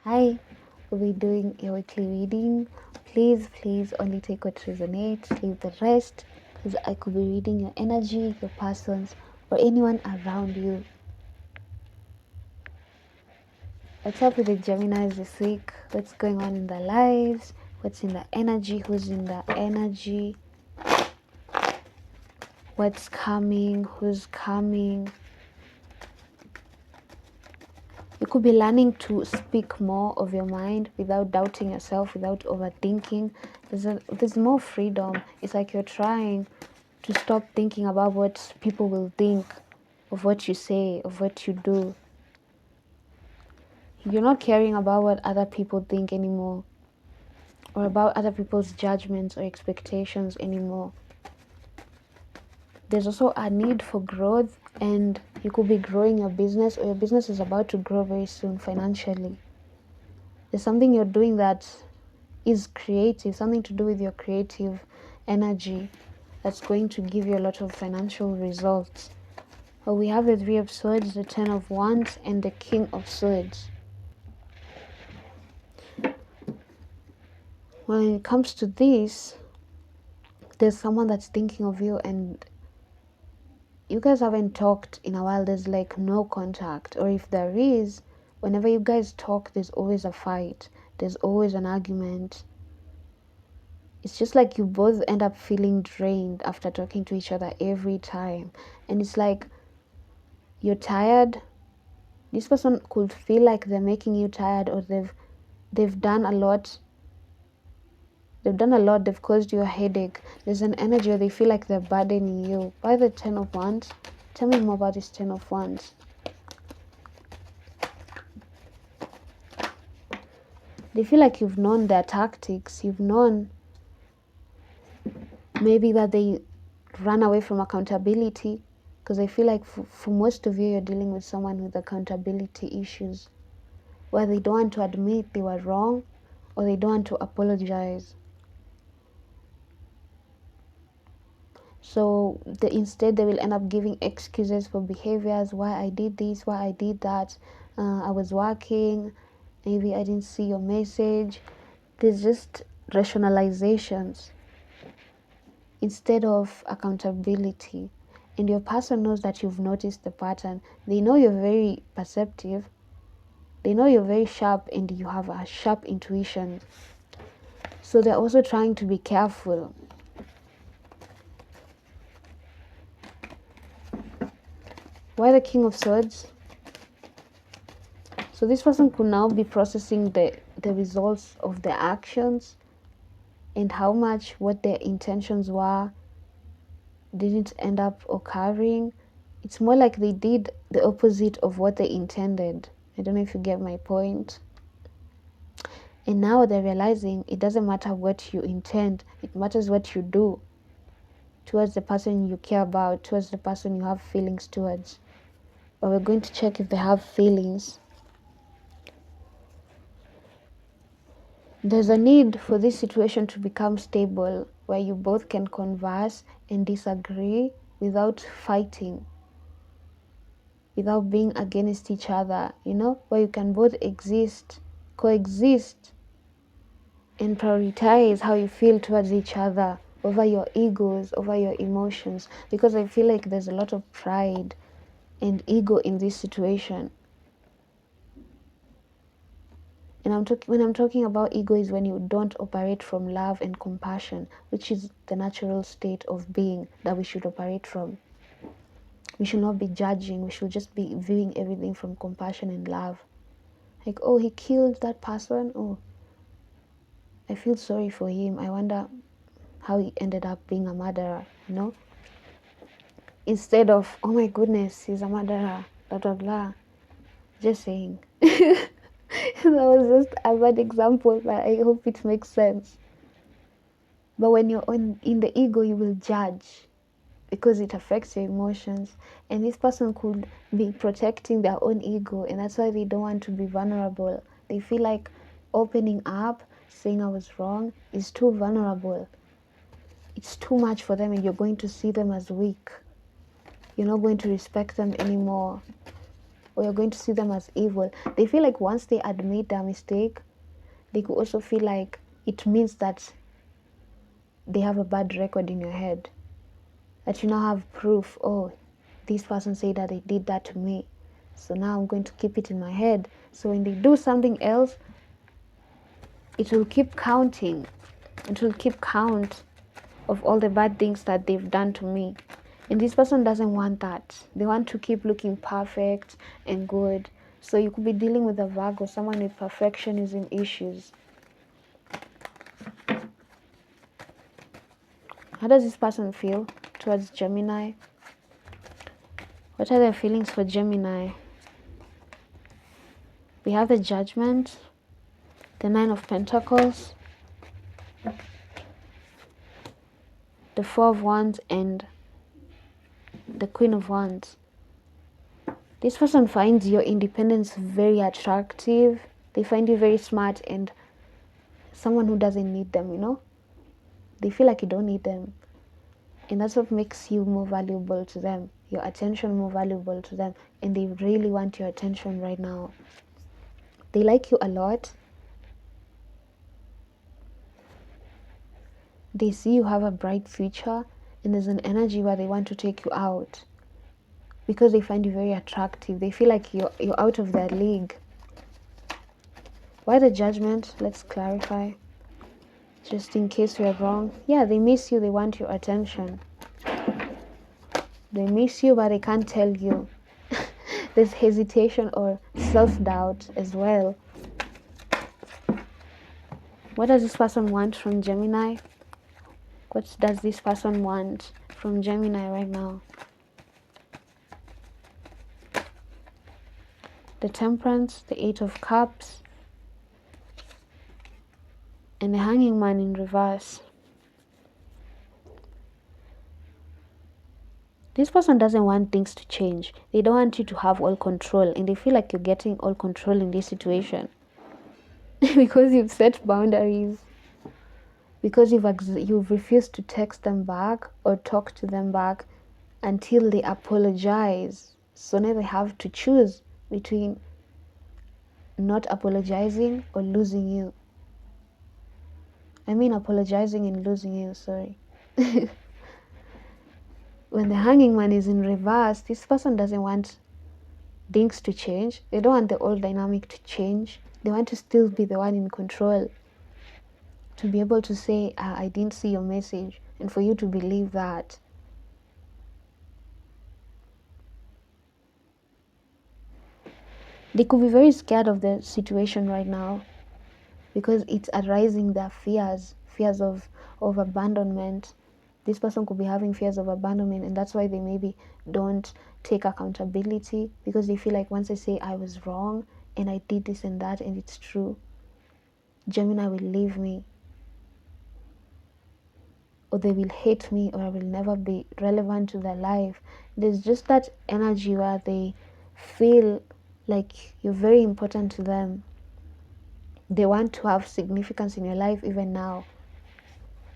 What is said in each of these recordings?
Hi, we'll be doing a weekly reading. Please only take what resonates, leave the rest, because I could be reading your energy, your persons, or anyone around you. What's up with the Geminis this week? What's going on in their lives? What's in the energy? Who's in the energy? What's coming? Who's coming? You could be learning to speak more of your mind without doubting yourself, without overthinking. There's more freedom. It's like you're trying to stop thinking about what people will think of what you say, of what you do. You're not caring about what other people think anymore, or about other people's judgments or expectations anymore. There's also a need for growth, and you could be growing your business, or your business is about to grow very soon financially. There's something you're doing that is creative, something to do with your creative energy that's going to give you a lot of financial results. Well, we have the Three of Swords, the Ten of Wands, and the King of Swords. When it comes to this, there's someone that's thinking of you and you guys haven't talked in a while. There's like no contact, or if there is, whenever you guys talk, there's always a fight, there's always an argument. It's just like you both end up feeling drained after talking to each other every time, and it's like you're tired. This person could feel like they're making you tired, or they've done a lot. They've caused you a headache. There's an energy where they feel like they're burdening you. By the Ten of Wands, tell me more about this Ten of Wands. They feel like you've known their tactics. You've known maybe that they run away from accountability, because I feel like for most of you, you're dealing with someone with accountability issues, where they don't want to admit they were wrong, or they don't want to apologize. So instead they will end up giving excuses for behaviors, why I did this, why I did that. I was working, maybe I didn't see your message. There's just rationalizations instead of accountability. And your person knows that you've noticed the pattern. They know you're very perceptive. They know you're very sharp and you have a sharp intuition. So they're also trying to be careful. Why the King of Swords? So this person could now be processing the results of their actions, and how much what their intentions were didn't end up occurring. It's more like they did the opposite of what they intended. I don't know if you get my point. And now they're realizing it doesn't matter what you intend, it matters what you do towards the person you care about, towards the person you have feelings towards. But we're going to check if they have feelings. There's a need for this situation to become stable, where you both can converse and disagree without fighting, without being against each other, where you can both coexist, and prioritize how you feel towards each other over your egos, over your emotions. Because I feel like there's a lot of pride and ego in this situation. And when I'm talking about ego is when you don't operate from love and compassion, which is the natural state of being that we should operate from. We should not be judging. We should just be viewing everything from compassion and love. Like, oh, he killed that person. Oh, I feel sorry for him. I wonder how he ended up being a murderer, Instead of, oh my goodness, he's a murderer, blah, blah, blah. Just saying. That was just a bad example, but I hope it makes sense. But when you're in the ego, you will judge because it affects your emotions. And this person could be protecting their own ego, and that's why they don't want to be vulnerable. They feel like opening up, saying I was wrong, is too vulnerable. It's too much for them, and you're going to see them as weak. You're not going to respect them anymore. or you're going to see them as evil. They feel like once they admit their mistake, they could also feel like it means that they have a bad record in your head. That you now have proof, oh, this person said that they did that to me. So now I'm going to keep it in my head. So when they do something else, it will keep counting. It will keep count of all the bad things that they've done to me. And this person doesn't want that. They want to keep looking perfect and good. So you could be dealing with a Virgo, someone with perfectionism issues. How does this person feel towards Gemini? What are their feelings for Gemini? We have the Judgment, the Nine of Pentacles, the Four of Wands, and the Queen of Wands. This person finds your independence very attractive. They find you very smart and someone who doesn't need them, you know? They feel like you don't need them. And that's what makes you more valuable to them, your attention more valuable to them. And they really want your attention right now. They like you a lot. They see you have a bright future, and there's an energy where they want to take you out because they find you very attractive. They feel like you're out of their league. Why the Judgment? Let's clarify. Just in case we're wrong. Yeah, they miss you. They want your attention. They miss you, but they can't tell you. There's hesitation or self-doubt as well. What does this person want from Gemini? What does this person want from Gemini right now? The Temperance, the Eight of Cups, and the Hanging Man in reverse. This person doesn't want things to change. They don't want you to have all control, and they feel like you're getting all control in this situation because you've set boundaries, because you've refused to text them back or talk to them back until they apologize. So now they have to choose between not apologizing or losing you. I mean apologizing and losing you, sorry. When the Hanging Man is in reverse, this person doesn't want things to change. They don't want the old dynamic to change. They want to still be the one in control. To be able to say, I didn't see your message, and for you to believe that. They could be very scared of the situation right now because it's arising their fears of abandonment. This person could be having fears of abandonment, and that's why they maybe don't take accountability, because they feel like once I say I was wrong and I did this and that and it's true, Gemini will leave me, or they will hate me, or I will never be relevant to their life. There's just that energy where they feel like you're very important to them. They want to have significance in your life even now,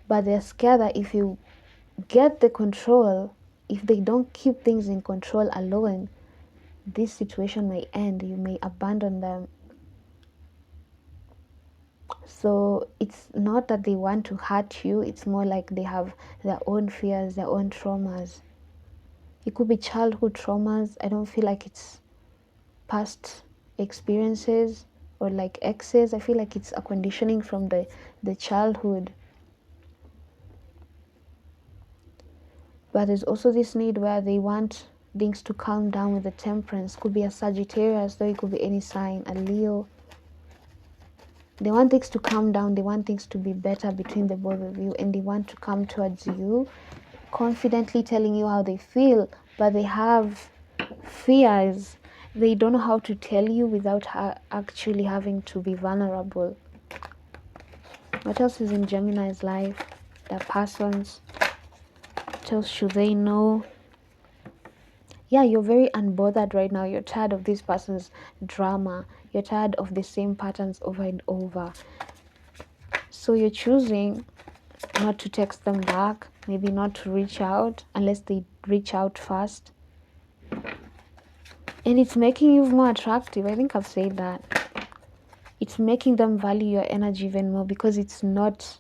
but they're scared that if you get the control, if they don't keep things in control alone, this situation may end. You may abandon them. So it's not that they want to hurt you, it's more like they have their own fears, their own traumas. It could be childhood traumas. I don't feel like it's past experiences or like exes. I feel like it's a conditioning from the childhood. But there's also this need where they want things to calm down with the Temperance. Could be a Sagittarius, though it could be any sign, a Leo. They want things to calm down. They want things to be better between the both of you, and they want to come towards you confidently telling you how they feel, but they have fears. They don't know how to tell you without actually having to be vulnerable. What else is in Gemini's life? Their persons. What else should they know? Yeah, you're very unbothered right now. You're tired of this person's drama. You're tired of the same patterns over and over. So you're choosing not to text them back, maybe not to reach out unless they reach out first. And it's making you more attractive. I think I've said that. It's making them value your energy even more because it's not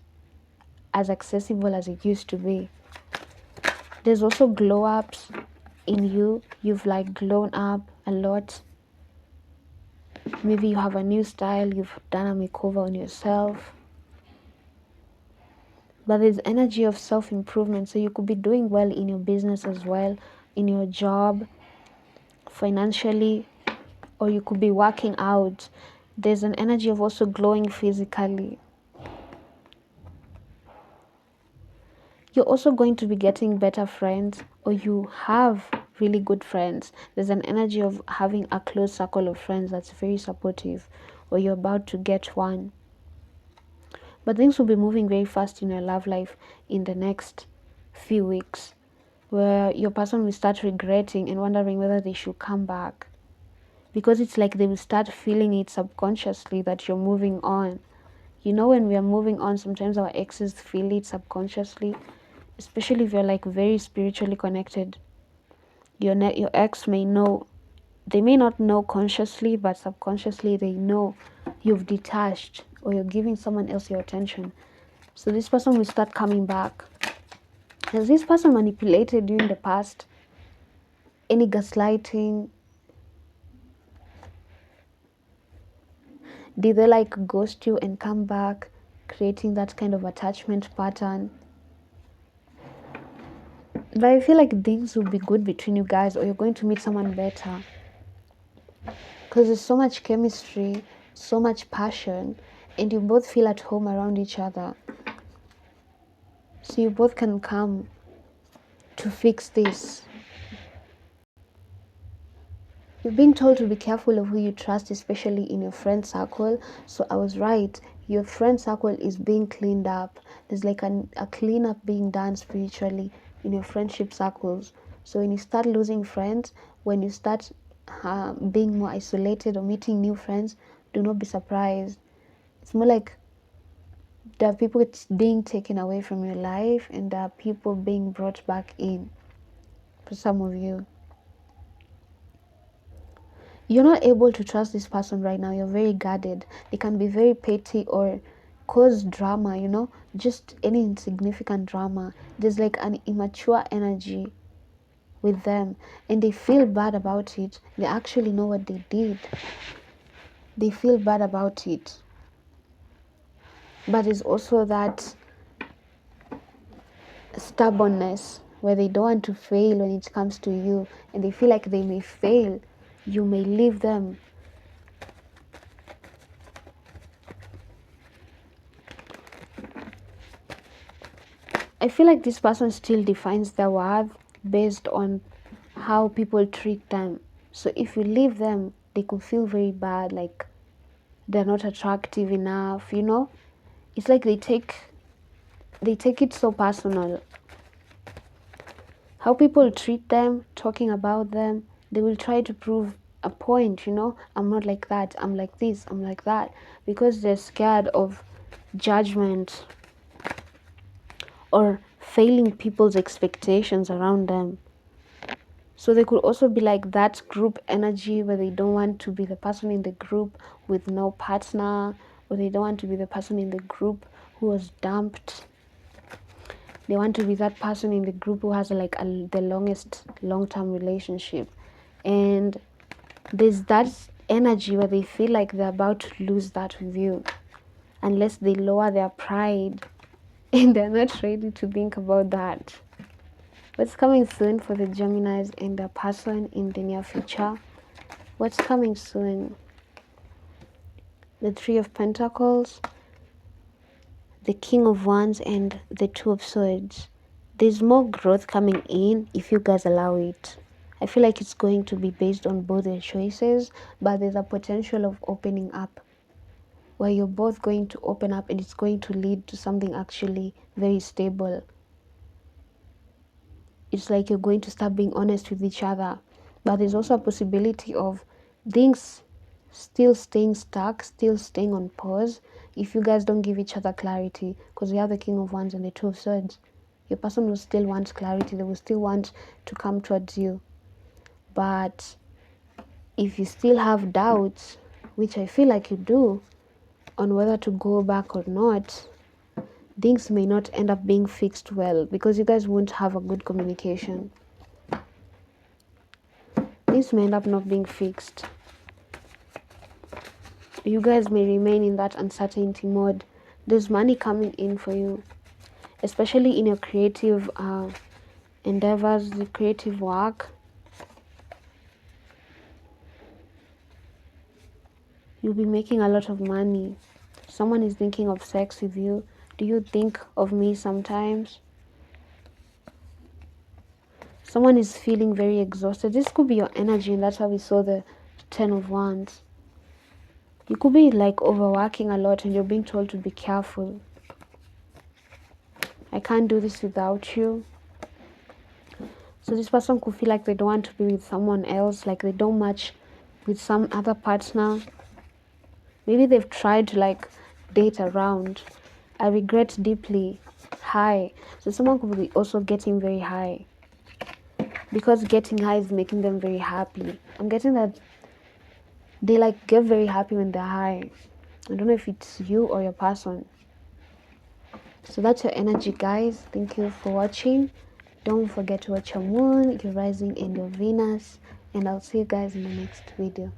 as accessible as it used to be. There's also glow ups in you. You've like glown up a lot. Maybe you have a new style, you've done a makeover on yourself. But there's energy of self-improvement. So you could be doing well in your business as well, in your job, financially, or you could be working out. There's an energy of also glowing physically. You're also going to be getting better friends, or you have really good friends. There's an energy of having a close circle of friends that's very supportive, or you're about to get one. But things will be moving very fast in your love life in the next few weeks, where your person will start regretting and wondering whether they should come back. Because it's like they will start feeling it subconsciously that you're moving on. You know, when we are moving on, sometimes our exes feel it subconsciously, especially if you're like very spiritually connected. Your ex may know, they may not know consciously, but subconsciously they know you've detached or you're giving someone else your attention. So this person will start coming back. Has this person manipulated you in the past? Any gaslighting? Did they like ghost you and come back, creating that kind of attachment pattern? But I feel like things will be good between you guys, or you're going to meet someone better. Because there's so much chemistry, so much passion, and you both feel at home around each other. So you both can come to fix this. You're being told to be careful of who you trust, especially in your friend circle. So I was right. Your friend circle is being cleaned up. There's like a cleanup being done spiritually in your friendship circles. So when you start losing friends, when you start being more isolated or meeting new friends, do not be surprised. It's more like there are people being taken away from your life, and there are people being brought back in for some of you. You're not able to trust this person right now. You're very guarded. They can be very petty or cause drama, just any insignificant drama. There's like an immature energy with them, and they feel bad about it. They actually know what they did. They feel bad about it. But it's also that stubbornness where they don't want to fail when it comes to you, and they feel like they may fail. You may leave them. I feel like this person still defines their worth based on how people treat them. So if you leave them, they could feel very bad, like they're not attractive enough, It's like they take it so personal. How people treat them, talking about them, they will try to prove a point, I'm not like that, I'm like this, I'm like that, because they're scared of judgment or failing people's expectations around them. So they could also be like that group energy where they don't want to be the person in the group with no partner, or they don't want to be the person in the group who was dumped. They want to be that person in the group who has like the longest long-term relationship. And there's that energy where they feel like they're about to lose that with you unless they lower their pride, and they're not ready to think about that. What's coming soon for the Geminis and their person in the near future? What's coming soon? The Three of Pentacles, the King of Wands, and the Two of Swords. There's more growth coming in if you guys allow it. I feel like it's going to be based on both your choices, but there's a potential of opening up where you're both going to open up, and it's going to lead to something actually very stable. It's like you're going to start being honest with each other. But there's also a possibility of things still staying stuck, still staying on pause if you guys don't give each other clarity. Because we have the King of Wands and the Two of Swords. Your person will still want clarity. They will still want to come towards you. But if you still have doubts, which I feel like you do, on whether to go back or not, things may not end up being fixed well because you guys won't have a good communication. Things may end up not being fixed. You guys may remain in that uncertainty mode. There's money coming in for you, especially in your creative endeavors, the creative work. You'll be making a lot of money. Someone is thinking of sex with you. Do you think of me sometimes? Someone is feeling very exhausted. This could be your energy, and that's why we saw the 10 of Wands. You could be like overworking a lot and you're being told to be careful. I can't do this without you. So this person could feel like they don't want to be with someone else, like they don't match with some other partner. Maybe they've tried to like date around. I regret deeply. High. So someone could be also getting very high. Because getting high is making them very happy. I'm getting that they like get very happy when they're high. I don't know if it's you or your person. So that's your energy, guys. Thank you for watching. Don't forget to watch your moon, your rising, and your Venus. And I'll see you guys in the next video.